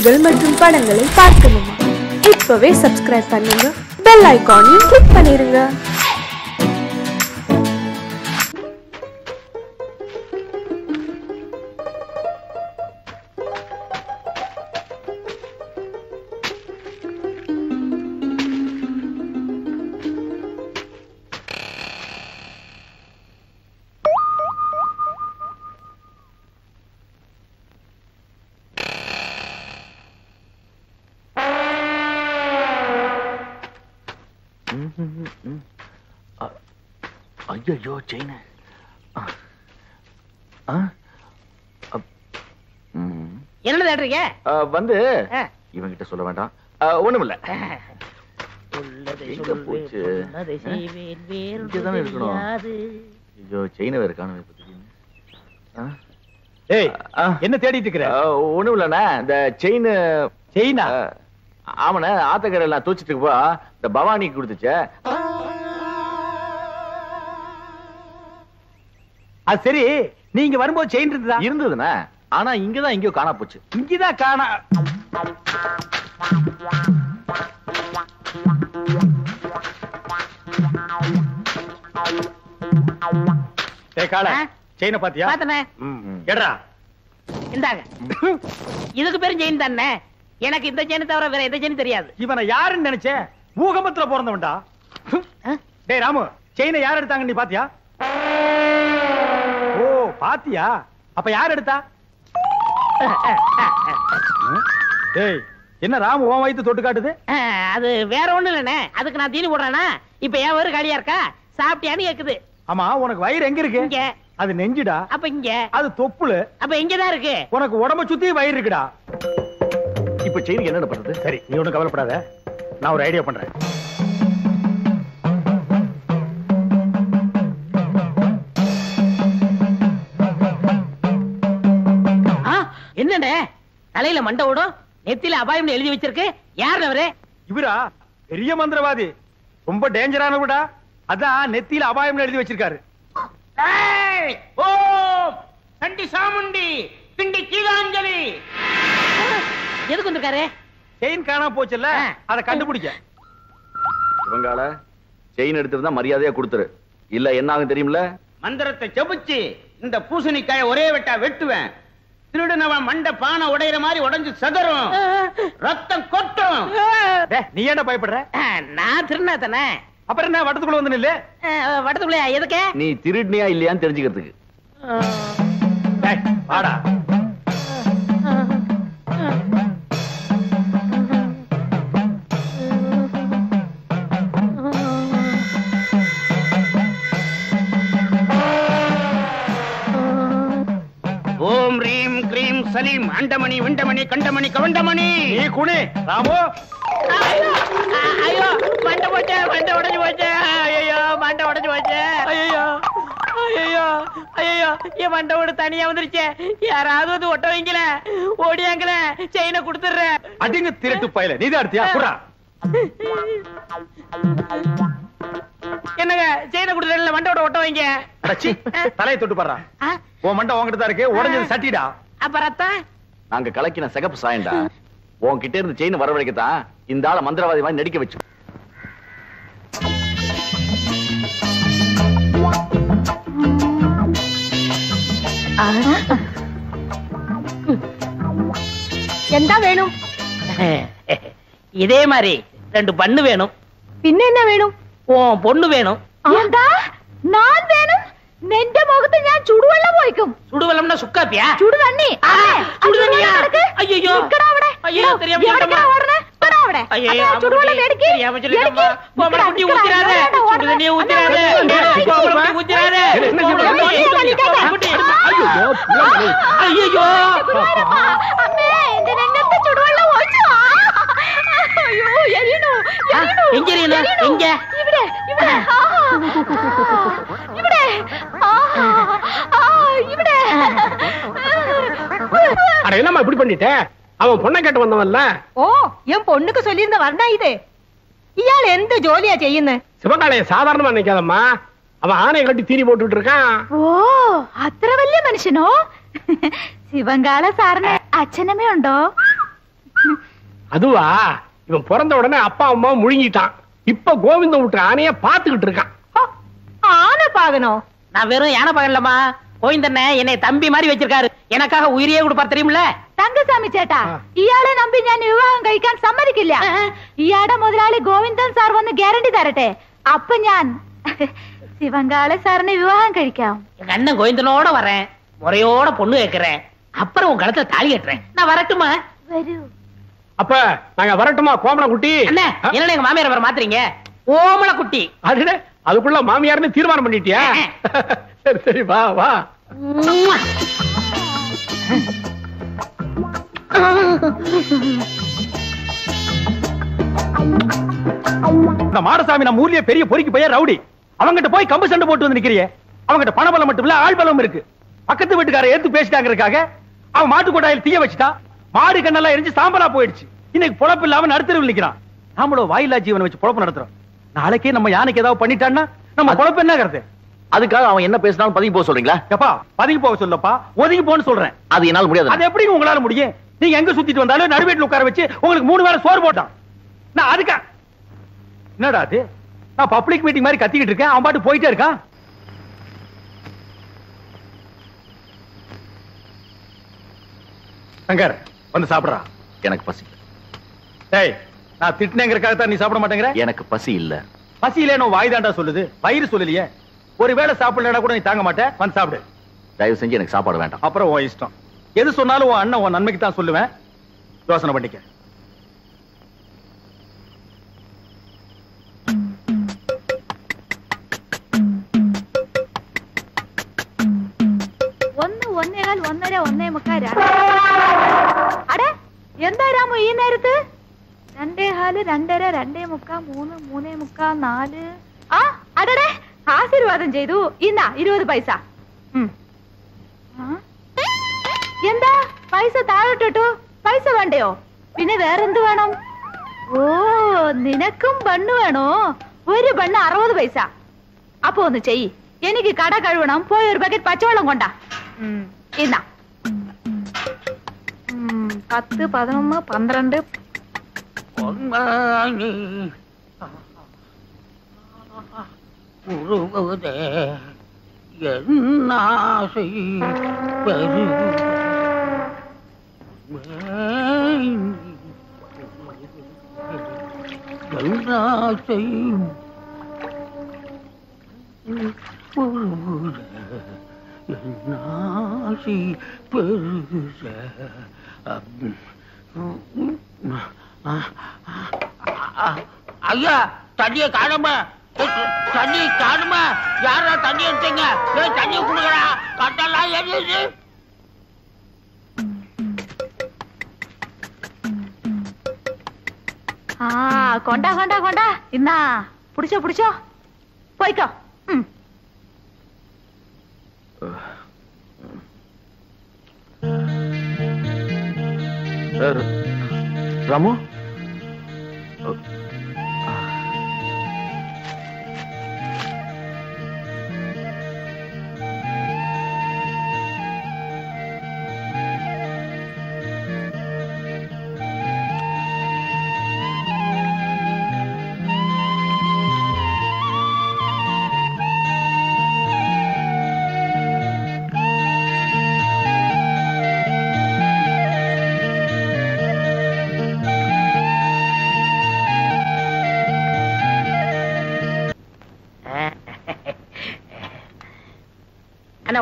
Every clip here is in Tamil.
நிகழ்ச்சிகள் மற்றும் படங்களை பார்க்கணுமா? இப்பவே சப்ஸ்கிரைப் பண்ணுங்க, பெல் ஐகானையும் கிளிக் பண்ணிருங்க. ஐயோ செயின் என்ன தேடுறீங்க? வந்து இவங்கிட்ட சொல்ல வேண்டாம், ஒண்ணுமில்ல. எங்க போச்சு? இங்கதானே இருக்கணும். ஐயோ செயின வேற காணவே. என்ன தேடிட்டு இருக்கிற? ஒண்ணும் இல்லண்ணா, இந்த செயினா? ஆமாண்ணா, ஆத்தக்கரை எல்லாம் தூச்சிட்டு இருக்கப்போ இந்த பவானிக்கு கொடுத்துச்சே. அது சரி, நீங்க வரும்போது செயின் இருந்ததுண்ணா, ஆனா இங்கதான் எங்கயோ காணா போச்சு. இங்கதான் காணா. செயின பாத்தியா? பாத்தனே. கேடா இந்தாங்க. இதுக்கு பேரும் செயின் தானே. எனக்கு இந்த செயின் தவிர வேற எந்த செயின் தெரியாது. இவனை யாருன்னு நினைச்சே? பூகம்பத்துல பிறந்தவன்டா. டேய் ராமு, செயினை யார் எடுத்தாங்க நீ பாத்தியா? ஓ பாத்தியா? அப்ப யார் எடுத்தா? டேய் என்ன ராமு உன் வயித்து தொட்டு காட்டுது? அது வேற ஒண்ணு இல்லனே, அதுக்கு நான் தீனி போடுறேனா? இப்ப ஏன் வயிறு காலியா இருக்கா? சாப்பிட்டியான்னு கேக்குது. ஆமா, உனக்கு வயிறு எங்க இருக்கு? இங்க. அது நெஞ்சுடா. அப்ப இங்க. அது தொப்புளு. அப்ப இங்கதான் இருக்கு. உனக்கு உடம்ப சுத்தி வயிறு இருக்குடா. இப்ப செயின் என்ன பண்றது? சரி, நீ ஒண்ணும் கவலைப்படாத, நான் ஒரு ஐடியா பண்றேன். என்னடே தலையில மண்டை ஓடும், நெத்தில அபாயம் எழுதி வச்சிருக்கு? யார் அவரு? இவரா? பெரிய மந்திரவாதி, ரொம்ப டேஞ்சரானவடா. அதான் நெத்தியில அபாயம் எழுதி வச்சிருக்காரு. கண்டி சாமுண்டி பிண்டி கீழாஞ்சலி. எதுக்கு வந்திருக்காரு? செயின் காணா போச்சுல்ல, அதை கண்டுபிடிக்க. இவங்கால செயின் எடுத்துருந்தா மரியாதையா கொடுத்துரு, இல்ல என்ன ஆகும் தெரியுமில்ல? மந்திரத்தை செபிச்சு இந்த பூசணிக்காய ஒரே வெட்டா வெட்டுவேன். திருடுனவன் மண்ட பானை உடையிற மாதிரி உடைஞ்சு சதறும், ரத்தம் கொட்டும். நீ என்ன பயப்படுற? நான் திருடினா தானே. அப்புறம் என்ன வட்டத்துக்குள்ள வந்து நில்லு. வட்டத்துக்குள்ள எதுக்கு? நீ திருடினியா இல்லையான்னு தெரிஞ்சுக்கிறதுக்கு. வாடா. ஓம் ரீம் கிரீம் சலீம் அண்டமணி விண்டமணி கண்டமணி கவண்டமணி. நீ குனி ராமு. ஐயோ மண்டை போச்சு, மண்டை உடைஞ்சு போச்சு. ஐயோ மண்டை உடைஞ்சு போச்சு. ஐயோ ஐயோ ஐயோ, என் மண்டை ஓடு தனியா வந்துருச்சு. யாராவது வந்து ஒட்ட வைங்கல, ஓடியாங்கல, செயினை கொடுத்துடுறேன். அடிங்க திருட்டு பயல, நீதான் எடுத்தியா? குறா. என்னங்க செயினை கொடுத்துறேன்ல, மண்டோட ஒட்ட வைங்க. தலையை தொட்டு பாடுறா. உன் மண்டை உங்ககிட்ட தான் இருக்கு, உடஞ்சது சட்டிடா. அப்ப ரத்தம்? நாங்க கலக்கின சிகப்பு சாயண்டா. உன்கிட்ட இருந்து செயின் வரவழைக்கத்தான் இந்த ஆள மந்திரவாதி மாதிரி நடிக்க வச்சு. என்ன வேணும்? இதே மாதிரி 2 பண்ணு வேணும். பின்ன என்ன வேணும்? உன் பொண்ணு வேணும். நான் வேணும். നിന്റെ മുഖത്ത് ഞാൻ ചുടുവെള്ളം ഒഴിക്കും. ചുടുവെള്ളംனா സുക്കാപ്പിയാ? ചുടുതണ്ണി. ചുടുതണ്ണിയാ? അയ്യോ നിക്കടാ അവിടെ. അയ്യോ தெரியாம എവിടേക്കാ ഓടണേ? കടാ അവിടെ. ചുടുവെള്ളം എടുക്ക്. தெரியாம சொல்லிட்டம்மா. கோமர குட்டி ஊத்திராதே. ചുടുതണ്ണിയെ ஊத்திராதே. கோமர குட்டி ஊத்திராதே. குட்டி. അയ്യോ. അമ്മേ, എന്റെ രംഗത്തെ ചുടുവെള്ളം ഒഴിച്ചു. അയ്യോ, എരിയണു. എங்க എരിയണു? എங்க? ഇവിടെ, ഇവിടെ. ഇവിടെ. ഇവിടെ. அட என்னம்மா இப்படி பண்ணிட்ட? அவன் பொண்ணை கேட்டு வந்தவன்ல. ഓ, என் பொண்ணுக்கு சொல்லியிருந்த வர்ணா இது. ഇയാൾ എന്ത് ജോലിയാ ചെയ്യുന്നത്? சிவகாலைய சாதாரணமா நினைக்காதம்மா, அவன் ஆணையை கட்டி தீனி போட்டுட்டு இருக்கான். ഓ, അത്ര വലിയ മനുഷ്യനോ? ശിവങ്കാല സാറിന് അച്ഛനമ്മ ഉണ്ടോ? அதுவா, இவன் பிறந்த உடனே அப்பா அம்மா முழுங்கிட்டான். இப்ப கோவிந்தம் விட்டு ஆனைய பாத்துக்கிட்டு இருக்கான். ஆனை பாகணும். நான் வெறும் யானை பாகலமா, கோவிந்தண்ண என்னை தம்பி மாதிரி வச்சிருக்காரு. எனக்காக உயிரியே கொடுப்பார் தெரியுமில்ல. തങ്കസ്വാമി ചേട്ടാ, ഇയാളെ നമ്പി ഞാൻ വിവാഹം കഴിക്കാൻ സമ്മതിക്കില്ല. ഇയാളുടെ മുതലാളി ഗോവിന്ദൻ സാർ വന്ന് ഗ്യാരണ്ടി തരട്ടെ. അപ്പൊ ഞാൻ சிவங்கால சாரனை விவாகம் കഴിക്കാം. எங்க அண்ணன் கோவிந்தனோட வரேன், முறையோட பொண்ணு கேட்கிறேன், அப்புறம் உன் கழுத்துல தாலி கட்டுறேன். நான் வரட்டுமா? വരൂ. அப்ப நாங்க வரட்டுமா கோமல குட்டி? அண்ணே, என்ன எங்க மாமியார் வர மாத்துறீங்க? ஓமல குட்டி. அதுக்குள்ள மாமியார்னு தீர்மானம் பண்ணிட்டியா? சரி சரி, வா வா. இந்த மாடசாமி நம்ம ஊர்லயே பெரிய பொறுக்கி பையன் ரவுடி. அவங்கிட்ட போய் கம்பு சண்டை போட்டு வந்து நிக்கிறியே. அவங்கிட்ட பணபலம் மட்டும் இல்ல, ஆள் பலம் இருக்கு. பக்கத்து வீட்டுக்கார எடுத்து பேசிட்டாங்கிறதுக்காக அவன் மாட்டு கொட்டாயில் தீய வச்சுட்டா. மாடு கண்ணெல்லாம் எரிஞ்சு சாம்பலா போயிடுச்சு. இன்னைக்கு பொழப்பு இல்லாம நடுத்தருவில் நிக்கிறான். நாமளும் வாயிலா ஜீவனை வச்சு பொழப்பு நடத்துறோம். நாளைக்கே நம்ம யானைக்கு ஏதாவது பண்ணிட்டான்னா நம்ம பொழப்பு என்ன கருத்து? அதுக்காக அவன் என்ன பேசினாலும் பதுங்கி போக சொல்றீங்களா? எப்பா பதுங்கி போக சொல்லப்பா, ஒதுங்கி போன்னு சொல்றேன். அது என்னால முடியாது. அது எப்படி உங்களால முடியும்? நீங்க எங்க சுத்திட்டு வந்தாலும் நடுவேட்டில் உட்கார வச்சு உங்களுக்கு 3 வேளை சோறு போட்டான். நான் அதுக்கா என்னடா அது? நான் பப்ளிக் மீட்டிங் மாதிரி கத்திக்கிட்டு இருக்கேன், அவன் பாட்டு போயிட்டே இருக்கான். சங்கர் வந்து சாப்பிடுறா. எனக்கு பசி. டேய், நான் திட்டினேங்கிறதுக்காக தான் நீ சாப்பிட மாட்டேங்கிற? எனக்கு பசி இல்ல. பசி இல்லைன்னு வாய் தாண்டா சொல்லுது, வயிறு சொல்லலையே. ஒருவேளை சாப்பிடலன்னா கூட நீ தாங்க மாட்டேன். வந்து சாப்பிடு. தயவு செஞ்சு எனக்கு சாப்பாடு வேண்டாம். அப்புறம் உன் இஷ்டம். எது சொன்னாலும் உன் அண்ணன் உன் நன்மைக்கு தான் சொல்லுவேன். யோசனை பண்ணிக்க. ഒന്ന് ഒന്നേകാൽ ഒന്നര ഒന്നേ മുക്കാൽ. അടേ എന്താ രാമു ഈ നേരത്ത്? 2:15 2:30 2:45 3 3:45 4. ആ അടടേ, ആശീർവാദം ചെയ്തു. ഇന്നാ 20 പൈസ. എന്താ പൈസ താഴോട്ടിട്ടു? പൈസ വേണ്ടയോ? പിന്നെ വേറെന്ത് വേണം? ഓ, നിനക്കും ബണ്ണ് വേണോ? ഒരു ബണ്ണ് 60 പൈസ. അപ്പൊ ഒന്ന് ചെയ്യ്, എനിക്ക് കട കഴുകണം. പോയി ഒരു ബക്കറ്റ് പച്ചവെള്ളം കൊണ്ടാ. ഇന്നാ 10 11 12. ஐயா, தண்ணிய காணுமா? தண்ணி காணுமா? யாரா தண்ணி எடுத்தீங்க? தண்ணி குடுக்கறா, கட்டெல்லாம் எரியுது. கொண்டா கொண்டா கொண்டா. இன்னா புடிச்சோ புடிச்சோ, போய்க்கோ. ராமு,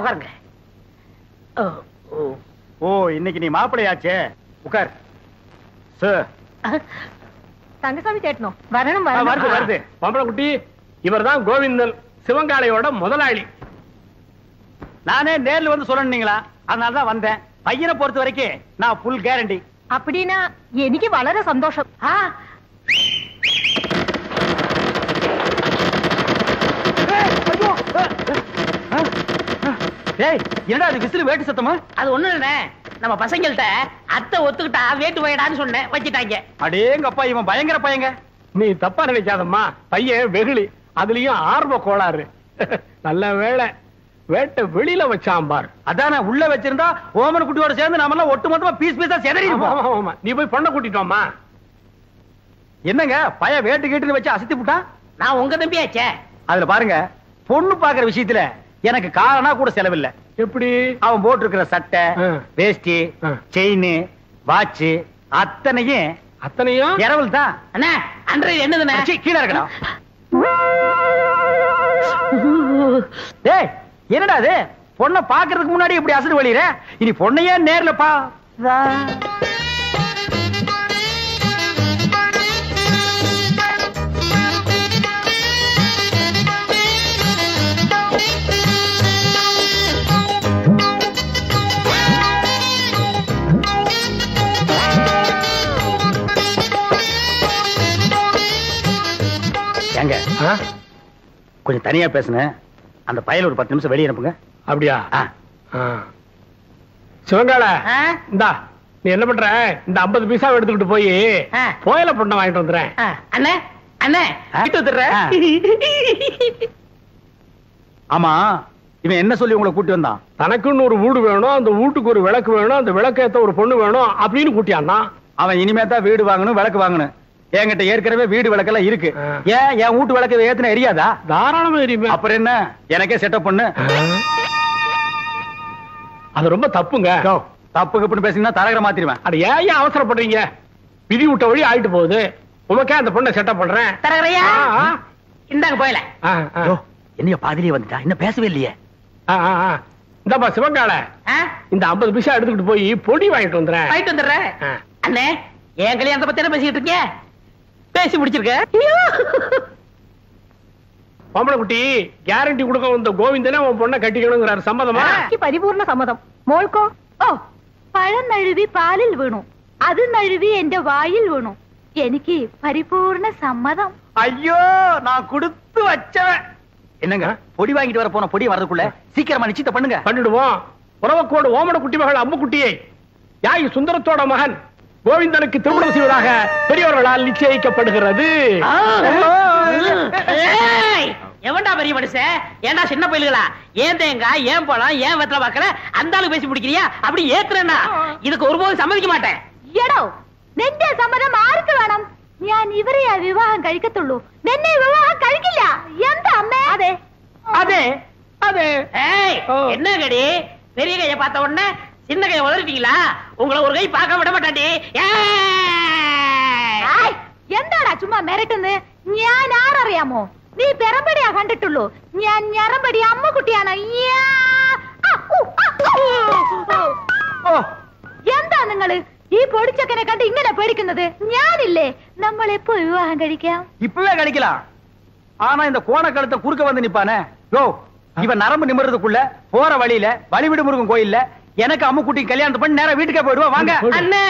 உட்காருங்க. ஓ, இன்னைக்கு நீ மாப்பிளையாச்சே. உட்கார். சார், தங்கசாமி சேட்டனோ வரணும். வருது வருது. பம்பள குட்டி, இவர் தான் கோவிந்தன், சிவங்காளையோட முதலாளி. நானே நேர்ல வந்து சொல்லணுங்களா, அதனாலதான் வந்தேன். பையனை பொறுத்த வரைக்கும் நான் ஃபுல் கேரண்டி. அப்படின்னா எனக்கு வளர சந்தோஷம். என்னடா அது விசில் வேட்டு சத்தமா? அது ஒண்ணு இல்ல, நம்ம பசங்கள்ட்ட அத்தை ஒத்துக்கிட்டா வேட்டு போயிடான்னு சொன்னேன், வச்சிட்டாங்க. அடேங்கப்பா, இவன் பயங்கர பையங்க. நீ தப்பா நினைக்காதம்மா, பையன் வெகுளி, அதுலயும் ஆர்வ கோளாறு. நல்ல வேளை வேட்டை வெளியில வச்சான் பார். அதான உள்ள வச்சிருந்தா ஓமன் குட்டியோட சேர்ந்து நாம எல்லாம் ஒட்டு மொத்தமா பீஸ் பீஸா செதறி. நீ போய் பொண்ணை கூட்டிட்டோமா? என்னங்க பய வேட்டு கேட்டுன்னு வச்சு அசத்தி விட்டான். நான் உங்க தம்பியாச்சே. அதுல பாருங்க, பொண்ணு பாக்குற விஷயத்துல எனக்கு காரணா கூட செலவில்லை. எப்படி? அவன் போட்டிருக்கிற சட்டை, வேஷ்டி, செயின், வாட்ச் அத்தனையும் இரவல் தான். அண்ணா அன்றைய என்னதுண்ணே? கீழே இருக்கடா. டேய் என்னடா அது? பொண்ணை பாக்குறதுக்கு முன்னாடி இப்படி அசடு வழியிற. இனி பொண்ணையே நேர்ல பா. ஏங்க கொஞ்சம் தனியா பேசுனேன். அந்த பயல ஒரு 10 நிமிஷம் வெளியே அனுப்புங்க. அப்படியா? சிவங்கால இந்தா, நீ என்ன பண்ற? இந்த 50 பைசா எடுத்துக்கிட்டு போய் புயல பொண்ணை வாங்கிட்டு வந்துடுறேன். அண்ணே அண்ணே வீட்டு வந்துடுறேன். ஆமா, இவன் என்ன சொல்லி உங்களை கூட்டி வந்தான்? தனக்குன்னு ஒரு வீடு வேணும், அந்த வீட்டுக்கு ஒரு விளக்கு வேணும், அந்த விளக்கேத்த ஒரு பொண்ணு வேணும் அப்படின்னு கூட்டியான்னா. அவன் இனிமே தான் வீடு வாங்கணும், விளக்கு வாங்கணும். என்கிட்ட ஏற்கனவே வீடு விளக்கெல்லாம் இருக்கு. ஏன் என் வீட்டு விளக்கு ஏத்துன எரியாதா? தாராளமா எரியுமே. அப்புறம் என்ன, எனக்கே செட்டப் பண்ணு. அது ரொம்ப தப்புங்க. தப்பு கப்புன்னு பேசினா தரகர மாத்திருவேன். அட ஏன் அவசரப்படுறீங்க? விதி விட்ட வழி ஆயிட்டு போகுது. உமக்கே அந்த பொண்ணை செட்டப் பண்றேன். தரகரையா இந்தாங்க போயல. என்னைய பாதிரியே வந்துட்டா, இன்னும் பேசவே இல்லையே. இந்தப்பா சிவங்கால, இந்த 50 பைசா எடுத்துக்கிட்டு போய் பொடி வாங்கிட்டு வந்துடுறேன். வாங்கிட்டு வந்துடுறேன். அண்ணே என் கல்யாணத்தை பத்தி என்ன பேசிக்கிட்டு இருக்கீங்க? பேசி முடிச்சிருக்க. பொம்பளை குட்டி கேரண்டி கொடுக்க வந்த கோவிந்தனே உன் பொண்ணை கட்டிக்கணுங்கிறாரு. சம்மதமா? പരിപൂർണ സമ്മതം. മോൾക്കോ? ഓ, പഴം നഴുവി പാലിൽ വീണു, അത് നഴുവി എന്റെ വായിൽ വീണു. എനിക്ക് പരിപൂർണ സമ്മതം. ஐயோ, நான் கொடுத்து வச்சவன். என்னங்க பொடி வாங்கிட்டு வர போன பொடி வரதுக்குள்ள சீக்கிரமா நிச்சயத்தை பண்ணுங்க. பண்ணிடுவோம். உறவக்கோடு ஓமன குட்டி மகள் அம்முக்குட்டியை யாய் சுந்தரத்தோட மகன் கோவிந்தனுக்கு திருமணம் செய்வதாக பெரியவர்களால் நிச்சயிக்கப்படுகிறது. எவன்டா பெரிய மனுஷன்? ஏன்டா சின்ன பயில்களா? ஏன் தேங்காய், ஏன் பழம், ஏன் வெத்தலை பாக்கல அந்த ஆளு பேசி பிடிக்கிறியா? அப்படி ஏத்துறேன்னா இதுக்கு ஒருபோதும் சம்மதிக்க மாட்டேன். എടോ, നിന്റെ സമ്മതം ആർക്ക് വേണം? ഞാൻ ഇവരെയാ വിവാഹം കഴിക്കത്തുള്ളൂ. നിന്നെ വിവാഹം കഴിക്കില്ല. എന്താ അമ്മേ? അതെ அதே அதே. என்ன கடி? பெரிய கையை பார்த்த உடனே சின்ன கையை உதறிட்டீங்களா? உங்களை ஒரு கை பார்க்க விட மாட்டாண்டி. എന്താടാ ചുമ്മാ മിരട്ടുന്നത്? ഞാൻ ആരറിയാമോ? നീ പെറമ്പടിയാ കണ്ടിട്ടുള്ളൂ. ഞാൻ ഞറമ്പടി അമ്മുക്കുട്ടിയാണ്. എന്താ നിങ്ങള് ഈ പൊടിച്ചക്കനെ കണ്ട് ഇങ്ങനെ പേടിക്കുന്നത്? ഞാനില്ലേ, നമ്മൾ എപ്പോ വിവാഹം കഴിക്കാം? இப்பவே கழிக்கலாம். ஆனா இந்த கோணக்கழுத்தை குறுக்க வந்து நிப்பானே, யோ இவன் நரம்பு நிமிர்றதுக்குள்ள போற வழியில வழிவிடு முருகன் கோயில்ல எனக்கு அம்முக்குட்டி கல்யாணத்தை பண்ணி நேரா வீட்டுக்கே போயிடுவா. வாங்க அண்ணே,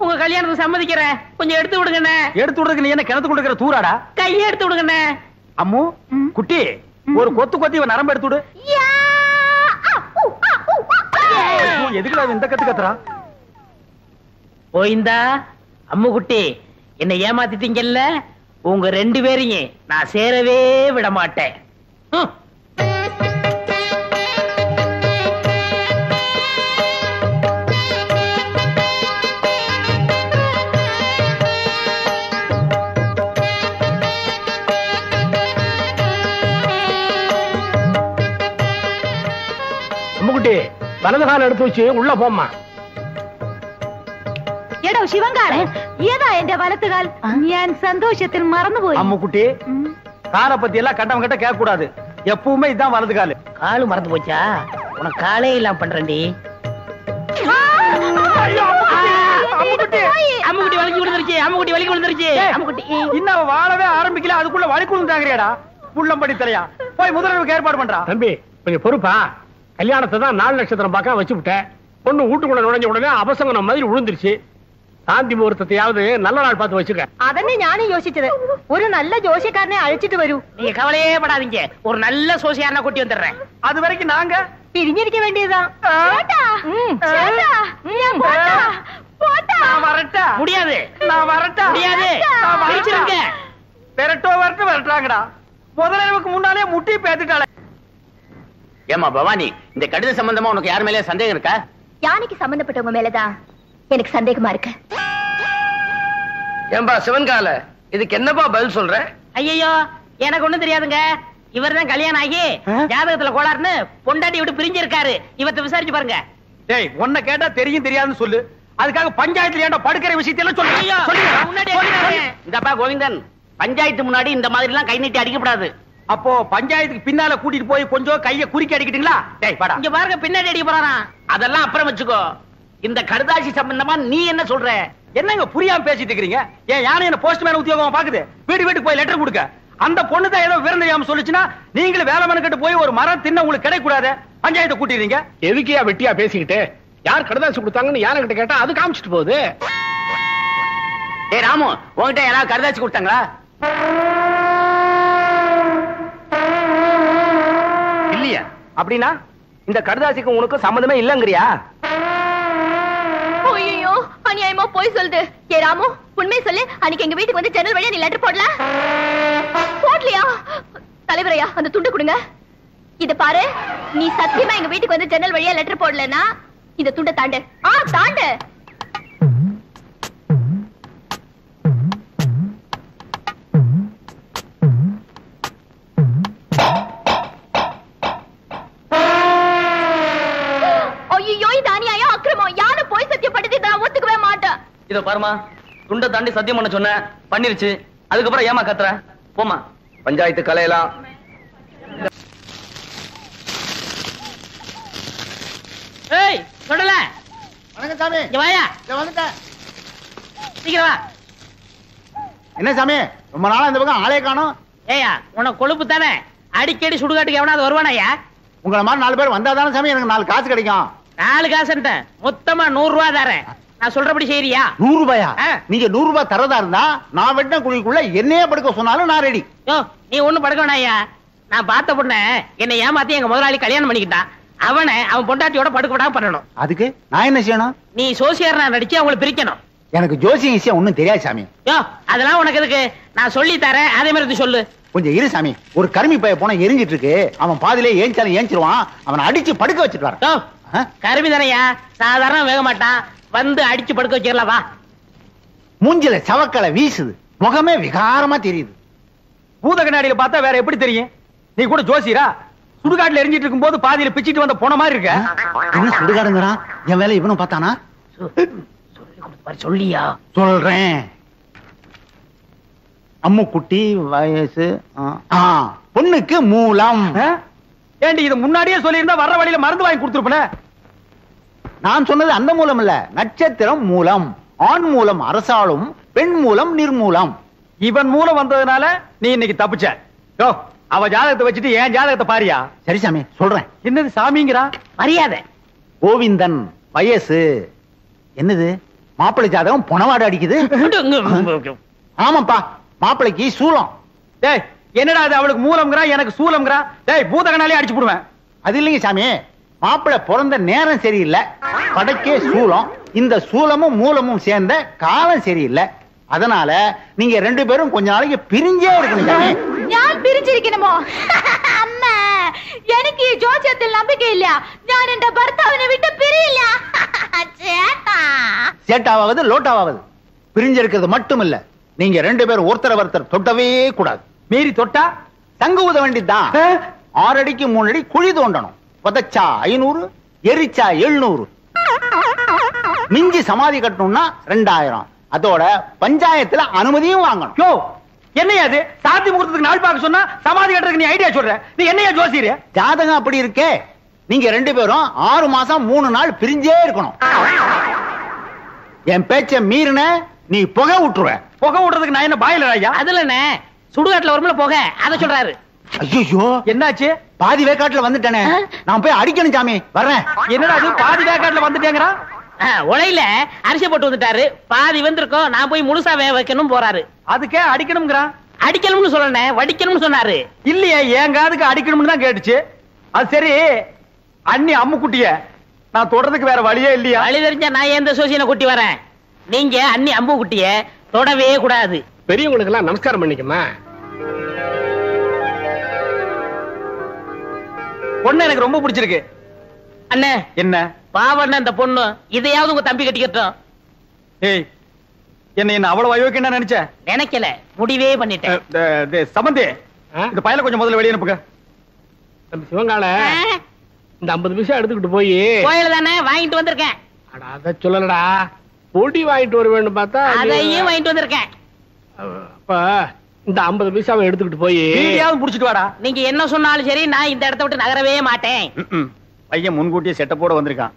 உங்க கல்யாணத்துக்கு சம்மதிக்கிறேன். கொஞ்சம் எடுத்து விடுங்கண்ணே. எடுத்து விடுறதுக்கு நீ என்ன கிணத்து கொடுக்கிற தூராடா? கையை எடுத்து விடுங்கண்ணே. அம்மு குட்டி, ஒரு கொத்து கொத்தி இவன் நரம்பு எடுத்து விடு. எதுக்குடா இந்த கத்து கத்துறா? போயிந்தா அம்மு குட்டி, என்ன ஏமாத்திட்டீங்கல்ல? உங்க 2 பேரையும் நான் சேரவே விட மாட்டேன். அம்முக்குட்டி வலது கால எடுத்து வச்சு உள்ள போம்மா. എടോ ശിവങ്കാളെ, ഏതാ എന്റെ വലത്തുകാൽ? ഞാൻ സന്തോഷത്തിൽ മറന്നുപോയി. அம்முக்குட்டி, காலை பத்தி எல்லாம் கட்டம் கட்ட கேட்க கூடாது. எப்பவுமே இதான் வலது காலு. காலு மறந்து போச்சா? உனக்கு காலே இல்லாம பண்றேன்டி. அம்முக்குட்டி வலிக்கு விழுந்துருச்சு. அம்முக்குட்டி வலிக்கு விழுந்துருச்சு. அம்முக்குட்டி இன்னும் வாழவே ஆரம்பிக்கல, அதுக்குள்ள வலிக்கு விழுந்தாங்கறியாடா? புள்ளம்படி தலையா, போய் முதல்வருக்கு ஏற்பாடு பண்றா. தம்பி கொஞ்சம் பொறுப்பா. கல்யாணத்தை தான் 4 நட்சத்திரம் பார்க்க வச்சு விட்டேன். பொண்ணு வீட்டுக்குள்ள நுழைஞ்ச உடனே அபசங்கனம் மாதிரி விழுந்துருச்சு. சாந்தி முகூர்த்தத்தையாவது நல்ல நாள் பார்த்து வச்சுக்க. അതന്നെ ഞാനും യോசிച്ചത്. ഒരു നല്ല ജോഷിക്കാരനെ അഴിച്ചിട്ട് വരൂ. நீங்க கவலையே படாதீங்க. ஒரு நல்ல சோசியாரனா கூட்டி வந்துடுறேன். அது வரைக்கும் நாங்க പിരിഞ്ഞിരിക്ക വേണ്ടിയതാ. முடியாது. நான் வரட்டா? முடியாது. பிரிச்சிருங்க. வரட்டாங்கடா. முதலமைக்கு முன்னாலே முட்டி பேத்துட்டாளே. ஏமா பவானி, இந்த கடித சம்பந்தமா உனக்கு யார் மேலே சந்தேகம் இருக்கா? யானைக்கு சம்பந்தப்பட்டவங்க மேலதான் எனக்கு சந்தேகமா இருக்கு. ஏன்பா சிவன்கால இதுக்கு என்னப்பா பதில் சொல்ற? ஐயோ எனக்கு ஒண்ணும் தெரியாதுங்க. இவர்தான் கல்யாணம் ஆகி ஜாதகத்துல கோளாறுன்னு பொண்டாட்டி விட்டு பிரிஞ்சிருக்காரு. இவத்தை விசாரிச்சு பாருங்க. டேய் உன்னை கேட்டா தெரியும் தெரியாதுன்னு சொல்லு. அதுக்காக பஞ்சாயத்துல ஏன்டா படுக்கிற விஷயத்தையெல்லாம் சொல்லு. இந்தப்பா கோவிந்தன், பஞ்சாயத்து முன்னாடி இந்த மாதிரி எல்லாம் கை நீட்டி அடிக்கப்படாது. அப்போ பஞ்சாயத்துக்கு பின்னால கூட்டிட்டு போய் கொஞ்சம் கைய குறுக்கி அடிக்கிட்டீங்களா? டேய் வாடா. இங்க பாருங்க, பின்னாடி அடிக்க போறாராம். அதெல்லாம் அப்புறம் வச்சுக்கோ. இந்த கடுதாசி சம்பந்தமா நீ என்ன சொல்ற? என்னங்க புரியாம பேசிட்டு இருக்கீங்க? ஏன் யானை என்ன போஸ்ட்மேன் உத்தியோகமா பாக்குது? வீட்டுக்கு போய் லெட்டர் கொடுக்க. அந்த பொண்ணு தான் ஏதோ விவரம் தெரியாம சொல்லுச்சுன்னா நீங்களும் வேலை மனக்கிட்டு போய் ஒரு மரம் தின்ன உங்களுக்கு கிடைக்க கூடாது. பஞ்சாயத்தை கூட்டிடுறீங்க. எதுக்கியா வெட்டியா பேசிக்கிட்டு? யார் கடுதாசி கொடுத்தாங்கன்னு யானை கிட்ட கேட்டா அது காமிச்சிட்டு போகுது. ஏ ராமு, உன்கிட்ட யாராவது கடுதாசி கொடுத்தாங்களா? இல்லையா? அப்படின்னா இந்த கடுதாசிக்கு உனக்கு சம்பந்தமே இல்லங்கறியா? ஐயோ அநியாயமா போய் சொல்லுது. ஏ ராமு, உண்மை சொல்லு. அன்னைக்கு எங்க வீட்டுக்கு வந்து ஜன்னல் வழியா நீ லெட்டர் போடலையா? தலைவரையா, அந்த துண்டு கொடுங்க. இத பாரு, நீ சத்தியமா எங்க வீட்டுக்கு வந்து ஜன்னல் வழியா லெட்டர் போடலன்னா இந்த துண்டை தாண்டு. தாண்டு. ஐயோ இது அநியாயம், அக்கிரமம். யாரும் போய் சத்தியப்பட்டது நான் ஒத்துக்கவே மாட்டேன். இத பாருமா, துண்டை தாண்டி சத்தியம் பண்ண சொன்ன, பண்ணிருச்சு. அதுக்கப்புறம் ஏமா கத்துற? போமா. பஞ்சாயத்து கலையலாம். ஏய் சொல்லல. வணக்கம் சாமி. இங்க வாயா. வந்துட்டேன். சீக்கிரம் வா. என்ன சாமி, ரொம்ப நாளா இந்த பக்கம் ஆளே காணோம். ஏயா, உனக்கு கொழுப்பு தானே. அடிக்கடி சுடுகாட்டுக்கு எவனாவது வருவானாயா? உங்களை மாதிரி 4 பேர் வந்தாதானே சாமி எனக்கு 4 காசு கிடைக்கும். 4 காசுன்ட்ட மொத்தமா 100 ரூபாய் தரேன். நான் சொல்றபடி செய்யறியா? 100 ரூபாயா? நீங்க 100 ரூபாய் தரதா இருந்தா நான் வெட்டின குழிக்குள்ள என்னையே படுக்க சொன்னாலும் நான் ரெடி. யோ, நீ ஒண்ணும் படுக்க வேணாயா. நான் பார்த்த பொண்ண என்னை ஏமாத்தி எங்க முதலாளி கல்யாணம் பண்ணிக்கிட்டான். அவன் பொண்டாட்டியோட படுக்க விடாம பண்ணணும். அதுக்கு நான் என்ன செய்யணும்? நீ சோசியர்னா நடிச்சு அவங்களை பிரிக்கணும். எனக்கு ஜோசியம் விஷயம் ஒண்ணும் தெரியாது சாமி. யோ, அதெல்லாம் உனக்கு எதுக்கு? நான் சொல்லி தரேன், அதே மாதிரி சொல்லு. கொஞ்சம் இரு சாமி. ஒரு கருமி பைய போன எரிஞ்சிட்டு இருக்கு. அவன் பாதிலே ஏஞ்சாலும் ஏஞ்சிருவான். அவனை அடிச்சு படுக்க வச்சுட்டு வர. கருமி தானையா, சாதாரண வேக மாட்டான். வந்து அடிச்சு படுக்க வச்சிடலாம் வா. மூஞ்சில சவக்கலை வீசுது, முகமே விகாரமா தெரியுது. பூத கண்ணாடியில பார்த்தா வேற எப்படி தெரியும்? நீ கூட ஜோசியரா? சுடுகாட்டுல எரிஞ்சிட்டு இருக்கும் போது பாதியில பிச்சிட்டு வந்த போன மாதிரி இருக்க. என்ன சுடுகாடுங்கிறான்? என் வேலை இவனும் பார்த்தானா? சொல்லியா? சொல்றேன். அம்முக்குட்டி வயசு பொண்ணுக்கு மூலம். ஏண்டி இது முன்னாடியே சொல்லியிருந்தா வர்ற வழியில மருந்து வாங்கி கொடுத்துருப்பேன். நான் சொன்னது அந்த மூலம் இல்ல, நட்சத்திரம் மூலம். ஆண் மூலம் அரசாளும், பெண் மூலம் நிர்மூலம். இவன் மூலம் வந்ததுனால நீ இன்னைக்கு தப்பிச்ச. யோ, அவ ஜாதகத்தை வச்சுட்டு என் ஜாதகத்தை பாரியா? சரி சாமி, சொல்றேன். என்னது சாமிங்கிறா? மரியாதை. கோவிந்தன் வயசு. என்னது மாப்பிள்ளை ஜாதகம் பொணவாடு அடிக்குது? ஆமாப்பா, மாப்பிள்ளைக்கு சூலம். டேய், என்னடா அது? அவளுக்கு மூலம்ங்கறா, எனக்கு சூலம்ங்கறா. டேய், பூதகனாலே அடிச்சு போடுவேன். அது இல்லைங்க சாமி, மாப்பிள்ளை பிறந்த நேரம் சரியில்லை, படைக்கே சூலம். இந்த சூலமும் மூலமும் சேர்ந்த காலம் சரியில்லை. அதனால நீங்க 2 பேரும் கொஞ்ச நாளைக்கு பிரிஞ்சே இருக்கணும் சாமி. ഞാൻ പിരിച്ചിരിക്കണമോ? അമ്മ, എനിക്ക് ജോസ്യത്തിൽ നம்பிக்கை இல்ல. ഞാൻ എന്റെ ഭർത്താവിനെ വിട്ട് പിരിയില്ല. ചേട്ടാ, சேட்டாவது லோட்டாவது பிரிஞ்சிருக்கிறது மட்டும் இல்ல, நீங்க 2 பேரும் ஒருத்தர் தொட்டவே கூடாது. மீறி தொட்டா தங்க ஊத வேண்டியதுதான். 6 அடிக்கு 3 அடி குழி தோண்டணும். புதைச்சா 500, எரிச்சா 700. மிஞ்சி சமாதி கட்டணும்னா 2000. அதோட பஞ்சாயத்துல அனுமதியும் வாங்கணும். யோ, என்னையா அது? சாத்தி முகூர்த்தத்துக்கு நாள் பார்க்க சொன்னா சமாதி கட்டுறதுக்கு நீ ஐடியா சொல்ற? நீ என்னையா ஜோசியர்? ஜாதகம் அப்படி இருக்கே. நீங்க 2 பேரும் 6 மாசம் 3 நாள் பிரிஞ்சே இருக்கணும். என் பேச்ச மீறின நீ புகை விட்டுருவ. புகை விடுறதுக்கு நான் என்ன பாயிலர் ஐயா? அதுல என்ன சுடுகாட்டுல வரும்ல போக, அத சொல்றாரு. ஐயோ, என்னாச்சு? பாதி வேக்காட்டுல வந்துட்டேனே, நான் போய் அடிக்கணும் சாமி. வர்றேன். என்னடா அது? பாதி வேக்காட்டுல வந்துட்டேங்கறா? உலையில அரிசி போட்டு வந்துட்டாரு, பாதி வந்திருக்கோம், நான் போய் முழுசா வேக வைக்கணும் போறாரு. அதுக்கே அடிக்கணும்ங்கறா? அடிக்கணும்னு சொல்லல, வடிக்கணும்னு சொன்னாரு. இல்லையே, என் காதுக்கு அடிக்கணும்னு தான் கேட்டுச்சு. அது சரி, அண்ணி அம்முக்குட்டிய நான் தொடறதுக்கு வேற வழியே இல்லையா? வழி தெரிஞ்சா நான் எந்த சோசியனை கூட்டி வரேன். நீங்க அண்ணி அம்பு குட்டிய தொடவே கூடாது. பெரியவங்களுக்கு எல்லாம் நமஸ்காரம் பண்ணிக்கமா. பொண்ணு எனக்கு ரொம்ப பிடிச்சிருக்கு. அண்ணே, என்ன பாவண்ண அந்த பொண்ணு, இதையாவது உங்க தம்பி கட்டிக்கட்டும். ஏய், என்ன அவ்வளவு அயோக்கியம் நினைச்சேன். நினைக்கல, முடிவே பண்ணிட்டேன். சம்பந்தி, இந்த பையல கொஞ்சம் முதல்ல வெளியே அனுப்புங்க. சிவங்கால இந்த 50 பைசா எடுத்துக்கிட்டு போய் கோயில தானே வாங்கிட்டு வந்திருக்கேன். அத சொல்லலடா, பொடி வாங்கிட்டு வர வேண்டும் பார்த்தா அதையும் வாங்கிட்டு வந்திருக்கேன். அப்ப இந்த 50 பைசாவை எடுத்துக்கிட்டு போய் வீடியாவது புடிச்சிட்டு வாடா. நீங்க என்ன சொன்னாலும் சரி, நான் இந்த இடத்தை விட்டு நகரவே மாட்டேன். பையன் முன்கூட்டியே செட்டப்போட வந்திருக்கான்.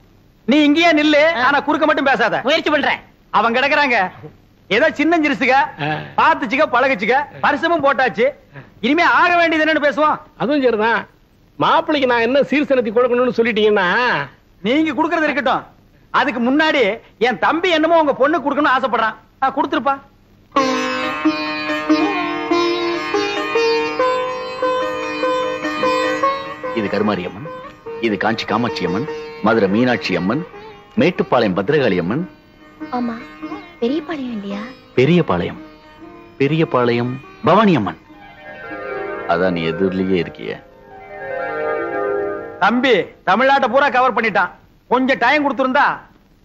நீ இங்கேயே நில்லு, ஆனா குறுக்க மட்டும் பேசாத. முயற்சி பண்றேன். அவங்க கிடக்குறாங்க, ஏதோ சின்ன சிறுசுக, பாத்துச்சுக்க பழகுச்சுக்க, பரிசமும் போட்டாச்சு. இனிமே ஆக வேண்டியது என்னன்னு பேசுவோம். அதுவும் சரிதான். மாப்பிள்ளைக்கு நான் என்ன சீர்சனத்தி கொடுக்கணும்னு சொல்லிட்டீங்கன்னா நீங்க குடுக்கறது இருக்கட்டும். அதுக்கு முன்னாடி என் தம்பி என்னமோ உங்க பொண்ணு குடுக்கணும்னு ஆசைப்படுறான். கொடுத்துருப்பா. இது கருமாரி அம்மன், இது காஞ்சி காமாட்சி அம்மன், மதுரை மீனாட்சி அம்மன், மேட்டுப்பாளையம் பத்ரகாளி அம்மன். ஆமா, பெரியபாளையம் இல்லையா? பெரியபாளையம், பெரியபாளையம் பவானி அம்மன். அதான் நீ எதிரிலேயே இருக்கிய. தம்பி தமிழ்நாட்டை பூரா கவர் பண்ணிட்டான். கொஞ்சம் டைம் கொடுத்திருந்தா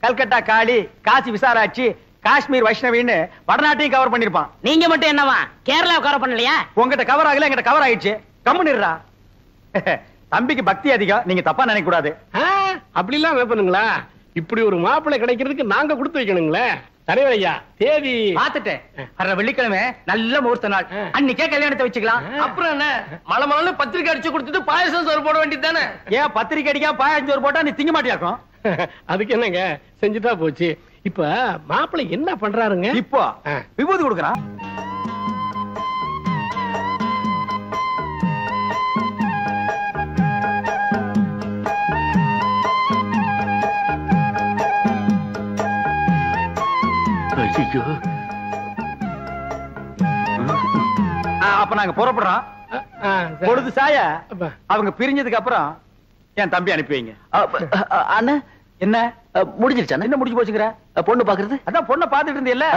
கல்கட்டா காளி, காசி விசாலாட்சி, காஷ்மீர் வைஷ்ணவின்னு வடநாட்டையும் கவர் பண்ணிருப்பான். நீங்க மட்டும் என்னவா கேரளா கவர் பண்ணலையா? உங்ககிட்ட கவர் ஆகல, எங்கிட்ட கவர் ஆயிடுச்சு. கம்முனிடுறா. தம்பிக்கு பக்தி அதிகம், நீங்க தப்பா நினைக்க கூடாது. அப்படி எல்லாம் வைப்பனுங்களா? இப்படி ஒரு மாப்பிள்ளை கிடைக்கிறதுக்கு நாங்க கொடுத்து வைக்கணுங்களே. தலைவரையா, தேதி பாத்துட்டேன். வர்ற வெள்ளிக்கிழமை நல்ல முகூர்த்த நாள், அன்னைக்கே கல்யாணத்தை வச்சுக்கலாம். அப்புறம் என்ன, மலை மலை பத்திரிக்கை அடிச்சு கொடுத்துட்டு பாயசம் சோறு போட வேண்டியது தானே? ஏன் பத்திரிக்கை அடிக்கா பாயசம் சோறு போட்டா நீ திங்க மாட்டியாக்கும்? அதுக்கு என்னங்க, செஞ்சுட்டா போச்சு. இப்ப மாப்பிள்ளை என்ன பண்றாருங்க? இப்போ விபூதி கொடுக்கறான். அப்ப நாங்க புறப்படுறோம். பொழுது சாய அவங்க பிரிஞ்சதுக்கு அப்புறம் என் தம்பி அனுப்பி வைங்க. அண்ணா என்ன முடிஞ்சிருச்சா? என்ன முடிஞ்சு போச்சுங்கிற? பொண்ணு பாக்குறது? அதான் பொண்ணை பாத்துட்டு இருந்தீல்ல,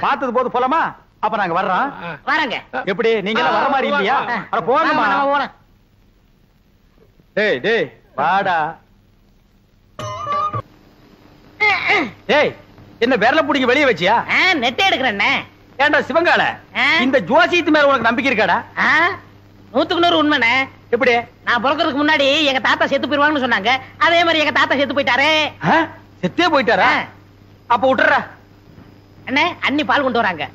பார்த்தது போது போலாமா? அப்ப நாங்க வர்றோம். வரங்க. எப்படி நீங்க எல்லாம் வர மாதிரி இல்லையா? அட போங்கம்மா. டேய் டேய் வாடா. டேய் என்ன விரல புடிங்க வெளிய வச்சியா? நெட்டை எடுக்கிறேன். ஏண்டா சிவங்கால, இந்த ஜோசியத்து மேல உனக்கு நம்பிக்கை இருக்காடா? 100% உண்மைண்ணே. எப்படி? நான் பிறக்கிறதுக்கு முன்னாடி எங்க தாத்தா செத்து போயிருவாங்கன்னு சொன்னாங்க. அதே மாதிரி எங்க தாத்தா செத்து போயிட்டாரே. செத்தே போயிட்டாரா? அப்ப விட்டுற. அண்ணே, அண்ணி பால் கொண்டு வராங்க.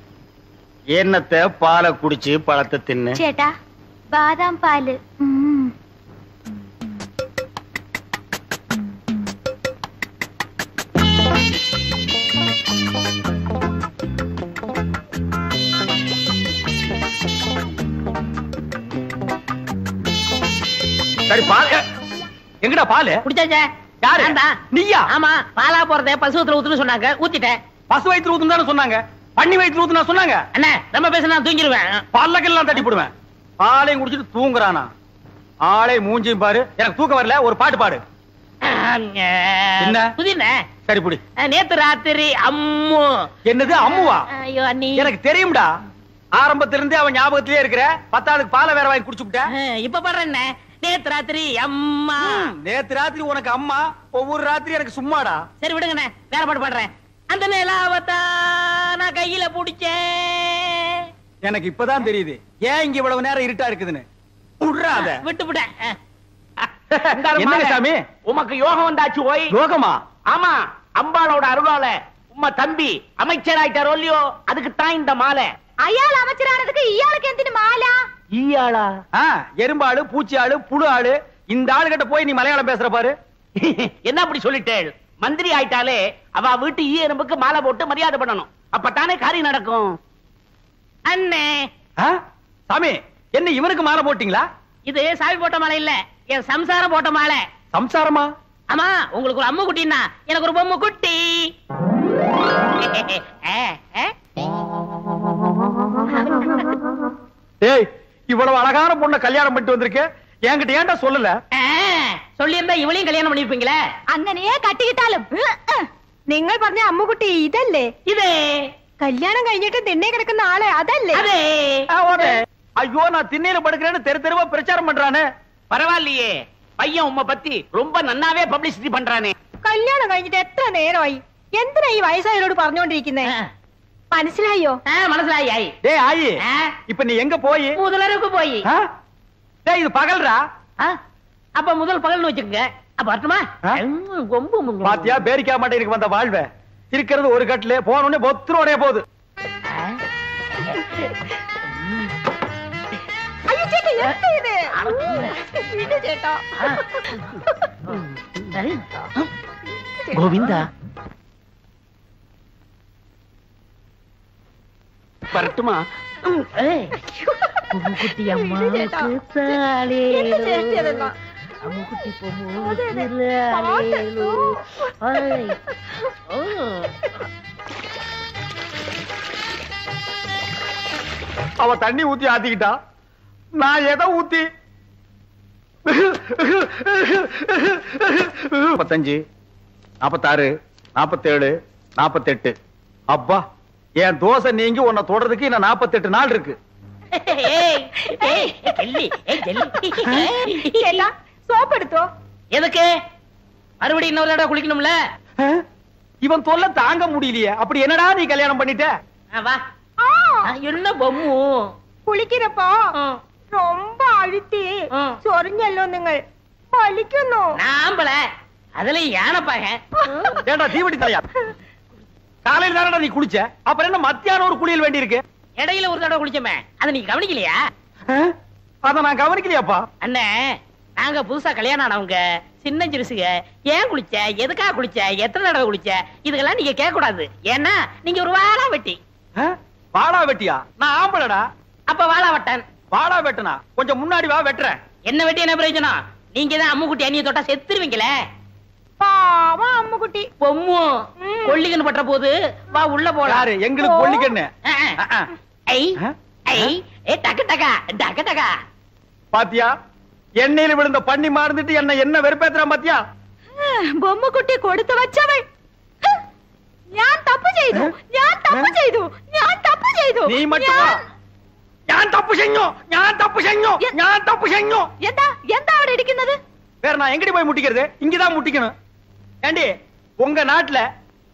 என்னத்தை பாலை குடிச்சு பழத்தை தின்னு. சேட்டா, பாதாம் பால். சரி, பால் எங்கடா? பால் குடிச்சாச்சே. யாரு? நீயா? ஆமா, பாலா போறத பசுவத்துல ஊத்துன்னு சொன்னாங்க, ஊத்திட்டேன். பசு வயிற்று ஊத்துன்னு தானே சொன்னாங்க, பண்ணி வயிற்று ஊத்துனா சொன்னாங்க. அண்ணே, ரொம்ப பேச நான் தூங்கிடுவேன். பல்லக்கெல்லாம் தட்டி போடுவேன். பாலையும் குடிச்சிட்டு தூங்குறானா? ஆளே மூஞ்சியும் பாரு. எனக்கு தூக்கம் வரல, ஒரு பாட்டு பாடு. என்ன புதினே? சரி புடி. நேத்து ராத்திரி அம்மு. என்னது அம்முவா? ஐயோ அண்ணி, எனக்கு தெரியும்டா. ஆரம்பத்துல இருந்தே அவன் ஞாபகத்திலே இருக்கிற. 10ஆவதுக்கு பாலை வேற வாங்கி குடிச்சுட்ட. இப்ப பாடுறேன். நேத்து ராத்திரி அம்மா. நேத்து ராத்திரி உனக்கு அம்மா, ஒவ்வொரு ராத்திரி எனக்கு சும்மாடா. சரி விடுங்கண்ணே, வேற பாட்டு பாடுறேன். அந்த நிலாவத்தா நான் கையில புடிச்சேன். எனக்கு இப்பதான் தெரியுது ஏன் இங்க இவ்வளவு நேரம் இருட்டா இருக்குதுன்னு. விடுறாத. விட்டு என்ன சாமி, உமக்கு யோகம் வந்தாச்சு. போய் யோகமா? ஆமா, அம்பாளோட அருளால உம்ம தம்பி அமைச்சர் ஆயிட்டாரோ இல்லையோ, அதுக்கு தான் இந்த மாலை. அயாள் அமைச்சரானதுக்கு இயாளுக்கு எந்தின மாலா? ஈயாளா? எறும்பாளு, பூச்சி ஆளு, புழு ஆளு. இந்த ஆளு கிட்ட போய் நீ மலையாளம் பேசுற பாரு. என்ன அப்படி சொல்லிட்டேள்? மந்திரி ஆயிட்டாலே அவ வீட்டு ஈ எறும்புக்கு மாலை போட்டு மரியாதை பண்ணணும். அப்பத்தானே காரியம் நடக்கும். அண்ணே சாமி, என்ன இவனுக்கு மாலை போட்டீங்களா? இது சாமி போட்ட மாலை இல்ல, என் சம்சாரம் போட்ட மாலை. சம்சாரமா? ஆமா, உங்களுக்கு ஒரு அம்மு குட்டின்னா எனக்கு ஒரு பொம்மை குட்டி. ஏய், இவ்வளவு அழகான பொண்ணை கல்யாணம் பண்ணிட்டு வந்திருக்க, என்கிட்ட ஏன்டா சொல்லல? சொல்லி இருந்தா இவளையும் கல்யாணம் பண்ணிருப்பீங்களே. അങ്ങനെയേ കട്ടിക്കിട്ടാലും നിങ്ങൾ പറഞ്ഞ അമ്മുകുട്ടി ഇതല്ലേ? இதே കല്യാണം കഴിഞ്ഞിട്ട് തിണ്ണെ കിടക്കുന്ന ആളെ അതല്ലേ? அதே. ஐயோ, நான் திண்ணையில படுக்கிறேன்னு தெரு தெருவா பிரச்சாரம் பண்றானே. பரவாயில்லையே, பையன் உம்மை பத்தி ரொம்ப நன்னாவே பப்ளிசிட்டி பண்றானே. കല്യാണം കഴിഞ്ഞിട്ട് എത്ര നേരമായി? എന്തിനാ ഈ വയസ്സായവരോട് പറഞ്ഞുകൊണ്ടിരിക്കുന്നേ? മനസ്സിലായോ? മനസ്സിലായി ആയി. டேய் ஆயி, இப்ப நீ எங்க போய்? முதலருக்கு போய். டேய் இது பகல்ரா. அப்ப முதல் பகல்னு வச்சுக்கங்க. அப்ப வரட்டுமா? பாத்தியா பேரிக்கா மாட்டேனுக்கு வந்த வாழ்வே. இருக்கிறது ஒரு கட்டிலே போனோடனே பொத்துறோடே போகுது. ஐயோ சேட்டா என்ன இது? வீடு சேட்டா. கோவிந்தா வரட்டுமா? குட்டி அம்மாவுக்கு தாலேலோ. அம்முக்குட்டி பொம்முலேலோ. அவ தண்ணி ஊத்தி ஆத்திக்கிட்டா, நான் எதை ஊத்தி? 45, 46, 47, 48. அப்பா, என் தோசை நீங்கி உன்னை தொடறதுக்கு இன்னும் 48 நாள் இருக்கு. சோப் எடுத்தோ. எதுக்கு? மறுபடியும் இன்னொரு தடவை குளிக்கணும்ல. இவன் தொல்லை தாங்க முடியலையே. அப்படி என்னடா நீ கல்யாணம் பண்ணிட்ட? வா. என்ன பொம்மு കുളിക്കരപ്പോ ரொம்ப அழுத்தி சொரிഞ്ഞല്ലോ നിങ്ങൾ വലിക്കുന്നു. நாம்பள அதுல யானைப்பாக. ஏண்டா தீவட்டி தலையா, காலையில தானடா நீ குளிச்ச, அப்புறம் என்ன மத்தியானம் ஒரு குளியல் வேண்டி இருக்கு? இடையில ஒரு தடவை குளிச்சமே, அதை நீ கவனிக்கலையா? அத நான் கவனிக்கலையாப்பா. அண்ணே, நாங்க புதுசா கல்யாணம் ஆனவங்க சின்ன சிறுசுக. ஏன் குளிச்ச, எதுக்காக குளிச்ச, எத்தனை தடவை குளிச்ச, இதுக்கெல்லாம் நீங்க கேட்க கூடாது. ஏன்னா நீங்க ஒரு வாழா வெட்டி. வாழா வெட்டியா? நான் ஆம்பளடா. அப்ப வாழா வெட்டன். வாழா வெட்டனா கொஞ்சம் முன்னாடி வா, வெட்டுறேன். என்ன வெட்டி என்ன பிரயோஜனம்? நீங்க தான் அம்முக்குட்டி அண்ணிய தொட்டா செத்துருவீங்களே. பாவம் அம்முக்குட்டி. பொம்மு கொல்லிக்கண்ணு பற்ற போது வா உள்ள போலாம். யாரு? எங்களுக்கு கொல்லிக்கண்ணு. ஐ ஐ ஏ டக டக டக டக. பாத்தியா, எண்ணெயில விழுந்த பண்ணி மாறந்துட்டு என்ன வெறுப்பேத்துறான் பாத்தியா? பொம்முக்குட்டி கொடுத்து வச்சவள். ഞാൻ തപ്പ് ചെയ്തു, ഞാൻ തപ്പ് ചെയ്തു, ഞാൻ തപ്പ് ചെയ്തു. നീ மட்டுமா? ഞാൻ തപ്പ് ചെയ്ഞ്ഞു, ഞാൻ തപ്പ് ചെയ്ഞ്ഞു, ഞാൻ തപ്പ് ചെയ്ഞ്ഞു. എന്താ എന്താ അവിടെ ഇരിക്കുന്നത്? வேற நான் எங்கடி போய் முட்டிக்கிறது? இங்கதான் முட்டிக்கணும். ஏண்டி, உங்க நாட்டுல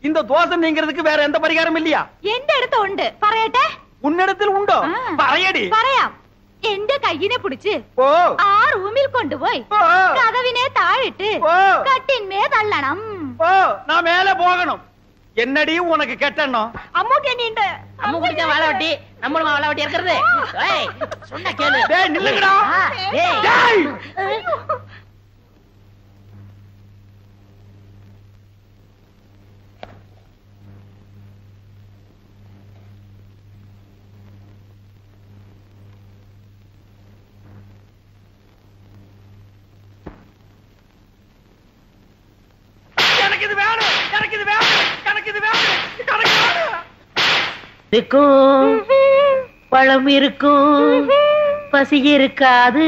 இந்த தோசை நீங்கிறதுக்கு வேற எந்த பரிகாரம் இல்லையா? എന്റെ അടുത്ത് ഉണ്ട്, പറയട്ടെ? உன்னிடத்தில் உண்டோ? പറയடி. പറയാം. എന്റെ കയ്യിനെ പിടിച്ച് ആ റൂമിൽ കൊണ്ടുപോയി കതവിനെ താഴിട്ട് കട്ടിന്മേ തള്ളണം. நான் மேல போகணும். என்னடி உனக்கு கெட்டணும்? அம்முக்கு என்னண்டு? அம்முக்குட்டி தான் வாழை வெட்டி, நம்மளும் வாழை வெட்டி இருக்கிறது. ஏய் சொன்னா கேளு. டேய் நில்லுங்கடா. டேய் டேய் எனக்கு இது வேணும், எனக்கு இது வேணும், எனக்கு இது வேணும், எனக்கு வேணும். இருக்கும் பழம் இருக்கும், பசி இருக்காது.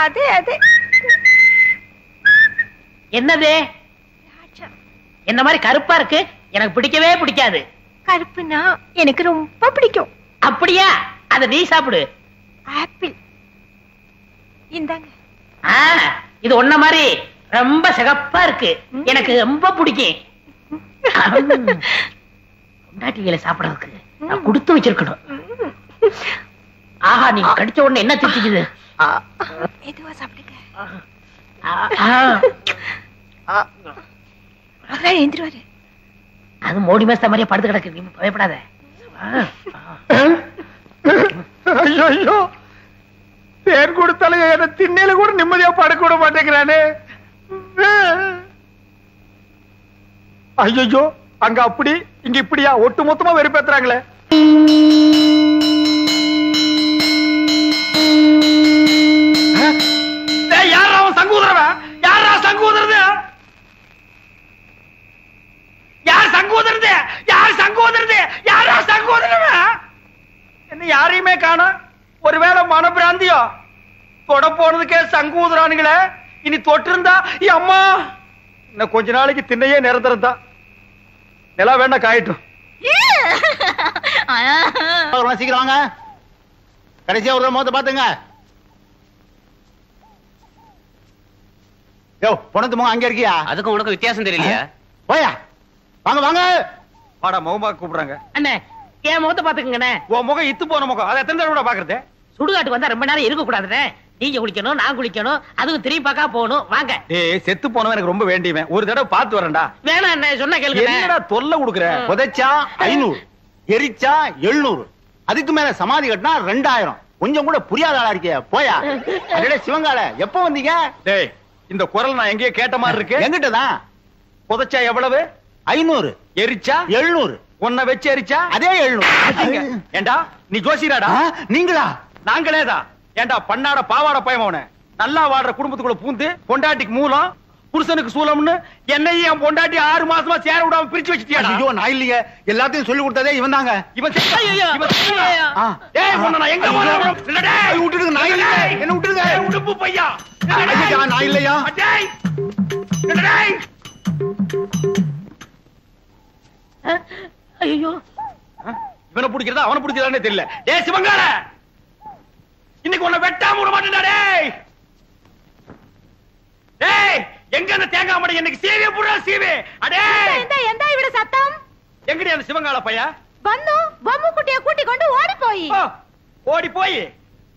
அது அது என்னது? என்ன மாதிரி கருப்பா இருக்கு, எனக்கு பிடிக்கவே பிடிக்காது. கருப்புனா எனக்கு ரொம்ப பிடிக்கும். அப்படியா? அத நீ சாப்பிடு. ஆப்பிள் இந்தாங்க. இது ஒன்ன மாதிரி ரொம்ப சிகப்பா இருக்கு, எனக்கு ரொம்ப பிடிக்கும். பொண்டாட்டிகளை சாப்பிடறதுக்கு நான் கொடுத்து வச்சிருக்கணும். ஆஹா, நீ கடிச்ச உடனே என்ன திட்டிக்குது? மெதுவா சாப்பிடுங்க. எழுந்திருவாரு. அது மோடி மேஸ்த மாதிரியே படுத்து கிடக்கு, நீ பயப்படாத. ஐயோ ஐயோ, தேன் கொடுத்தாலும் என்ன திண்ணையில கூட நிம்மதியா படுக்க விட மாட்டேங்கிறானே. ஐயோ, அங்க அப்படி இங்க இப்படியா ஒட்டு மொத்தமா வெறுப்பேத்துறாங்களே. யாரா அவன் சங்கூதரவன்? யாரா சங்கூதரது? யார் சங்கூதரது? யார் சங்கூதரது? யாரா சங்கூதரவன்? என்ன யாரையுமே காணோம். ஒருவேளை மனப்பிராந்தியோ? தொட போனதுக்கே சங்கூதரானுங்களே. இனி தொட்டு இருந்தா அம்மா இன்னும் கொஞ்ச நாளைக்கு திண்ணையே நிரந்தரம் தான். நிலா வேணா காயட்டும். சீக்கிரம் வாங்க, கடைசியா ஒரு மோத பாத்துங்க. யோ பொணத்து மோ அங்க இருக்கியா? அதுக்கும் உனக்கு வித்தியாசம் தெரியலையா? போயா, வாங்க வாங்க. வாடா, மௌமா கூப்பிடுறாங்க. அண்ணே, என் முகத்தை பாத்துக்கங்கண்ணே. உன் முகம் இத்து போன முகம். அதை எத்தனை தடவை பாக்குறது? சுடுகாட்டுக்கு வந்தா ரொம்ப நேரம் இருக்க கூடாதுண்ணே. நீங்க குளிக்கணும், நான் குளிக்கணும், அதுவும் திரும்பி பார்க்க போகணும். வாங்க. ஏய், செத்து போனவன் எனக்கு ரொம்ப வேண்டியவன். ஒரு தடவை பார்த்து வரேன்டா. வேணாம் அண்ணே, சொன்னா கேளுங்க. என்னடா தொல்லை கொடுக்குற? புதைச்சா 500, எரிச்சா 700, அதுக்கு மேல சமாதி கட்டினா 2000. கொஞ்சம் கூட புரியாத ஆளா இருக்கிய போயா. அடடே சிவங்கால, எப்ப வந்தீங்க? டேய், இந்த குரல் நான் எங்கேயோ கேட்ட மாதிரி இருக்கு. எங்கிட்டதான். புதைச்சா எவ்வளவு? 500, எரிச்சா 700, உன்னை வச்சு எரிச்சா அதே 700. ஏண்டா நீ ஜோசியராடா? நீங்களா? நாங்களேதான். ஏண்டா பண்ணாட பாவாட பயமவன, நல்லா வாடுற குடும்பத்துக்குள்ள பூந்து பொண்டாட்டிக்கு மூலம் புருஷனுக்கு சூலம்னு என்னையும் என் பொண்டாட்டி 6 மாசமா சேர விடாம பிரிச்சு வச்சிட்டியா? ஐயோ நான் இல்லையே, எல்லாத்தையும் சொல்லி கொடுத்ததே இவன் தாங்க. இவன் ஐயோ, ஐயோ. ஏய் உன்னை நான் எங்க போறேன்? இல்லடே விட்டுடுங்க, நான் இல்ல. என்ன விட்டுடுங்க. உடுப்பு பையா. ஐயா நான் இல்லையா. டேய் டேய். ஐயோ, இவனை பிடிக்கிறதா அவனை பிடிக்கிறதானே தெரியல. டேய் சிவங்கால, இன்னைக்கு உன்னை வெட்டாம விட மாட்டேன்டா. டேய் டேய், எங்க அந்த தேங்காய் மடை? எனக்கு சீவே புறா சீவே. அடே எந்த இவட சத்தம்? எங்கடி அந்த சிவங்கால பையா? வந்து பொம்மை குட்டிய கூட்டி கொண்டு ஓடி போய். ஓடி போய்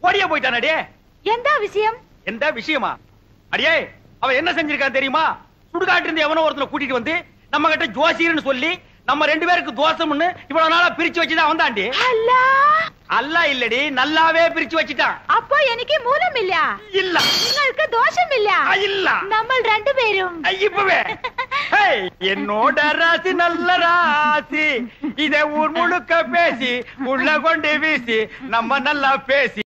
ஓடியே போயிட்டான். அடே எந்த விஷயம்? எந்த விஷயமா? அடியே அவன் என்ன செஞ்சிருக்கான் தெரியுமா? சுடுகாட்டு இருந்து எவனோ ஒருத்தனை கூட்டிட்டு வந்து நம்ம கிட்ட ஜோசியர்னு சொல்லி நம்ம 2 பேருக்கு தோசம்னு இவ்வளவு நாளா பிரிச்சு வச்சுதான் வந்தாண்டி. அல்லா அல்லா இல்லடி, நல்லாவே பிரிச்சு வச்சுட்டான். அப்போ எனக்கு மூலம் இல்ல. இல்ல உங்களுக்கு தோஷம் இல்ல. இல்ல நம்ம 2 பேரும் இப்பவே என்னோட ராசி நல்ல ராசி, இதை ஊர் முழுக்க பேசி உள்ள கொண்டு வீசி நம்ம நல்லா பேசி